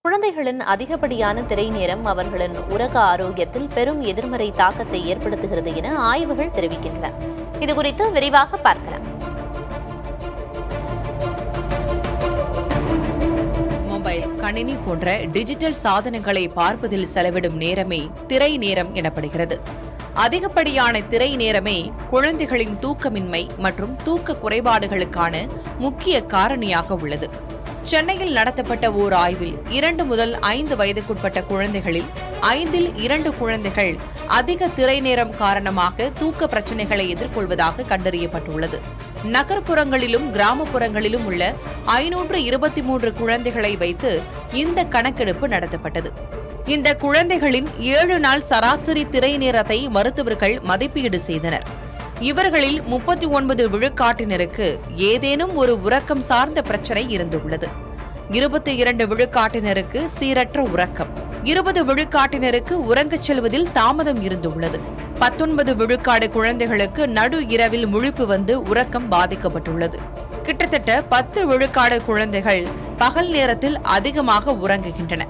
குழந்தைகளின் அதிகப்படியான திரை நேரம் அவர்களின் உறக்க ஆரோக்கியத்தில் பெரும் எதிர்மறை தாக்கத்தை ஏற்படுத்துகிறது என ஆய்வுகள் தெரிவிக்கின்றன. இதுகுறித்து விரிவாக பார்க்கலாம். மொபைல், கணினி போன்ற டிஜிட்டல் சாதனங்களை பார்ப்பதில் செலவிடும் நேரமே திரை நேரம் எனப்படுகிறது. அதிகப்படியான திரை நேரமே குழந்தைகளின் தூக்கமின்மை மற்றும் தூக்க குறைபாடுகளுக்கான முக்கிய காரணியாக உள்ளது. சென்னையில் நடத்தப்பட்ட ஓர் ஆய்வில் 2 முதல் 5 வயதுக்குட்பட்ட குழந்தைகளில் 5இல் 2 குழந்தைகள் அதிக திரை நேரம் காரணமாக தூக்க பிரச்சினைகளை எதிர்கொள்வதாக கண்டறியப்பட்டுள்ளது. நகர்ப்புறங்களிலும் கிராமப்புறங்களிலும் உள்ள 523 குழந்தைகளை வைத்து இந்த கணக்கெடுப்பு நடத்தப்பட்டது. இந்த குழந்தைகளின் 7 நாள் சராசரி திரை நேரத்தை மருத்துவர்கள் மதிப்பீடு செய்தனர். இவர்களில் 39 விழுக்காட்டினருக்கு ஏதேனும் ஒரு உறக்கம் சார்ந்த பிரச்சனை இருந்துள்ளது. 22 விழுக்காட்டினருக்கு சீரற்ற உறக்கம், 20 விழுக்காட்டினருக்கு உறங்கச் செல்வதில் தாமதம் இருந்துள்ளது. 19 விழுக்காடு குழந்தைகளுக்கு நடு இரவில் முழிப்பு வந்து உறக்கம் பாதிக்கப்பட்டுள்ளது. கிட்டத்தட்ட 10 விழுக்காடு குழந்தைகள் பகல் நேரத்தில் அதிகமாக உறங்குகின்றன.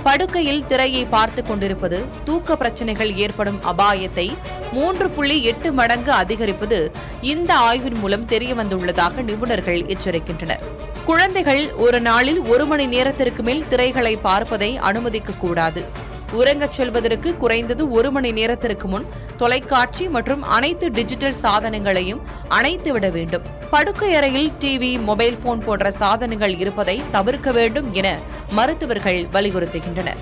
படுக்கையில் திரையை பார்த்துக் கொண்டிருப்பது தூக்க பிரச்சனைகள் ஏற்படும் அபாயத்தை 3.8 மடங்கு அதிகரிப்பது இந்த ஆய்வின் மூலம் தெரியவந்துள்ளதாக நிபுணர்கள் எச்சரிக்கின்றனர். குழந்தைகள் ஒரு நாளில் 1 மணி நேரத்திற்கு மேல் திரைகளை பார்ப்பதை அனுமதிக்க கூடாது. உறங்கச் செல்வதற்கு குறைந்தது 1 மணி நேரத்திற்கு முன் தொலைக்காட்சி மற்றும் அனைத்து டிஜிட்டல் சாதனங்களையும் அணைத்துவிட வேண்டும். படுக்கை அறையில் டிவி, மொபைல் போன் போன்ற சாதனங்கள் இருப்பதை தவிர்க்க வேண்டும் என மருத்துவர்கள் வலியுறுத்துகின்றனர்.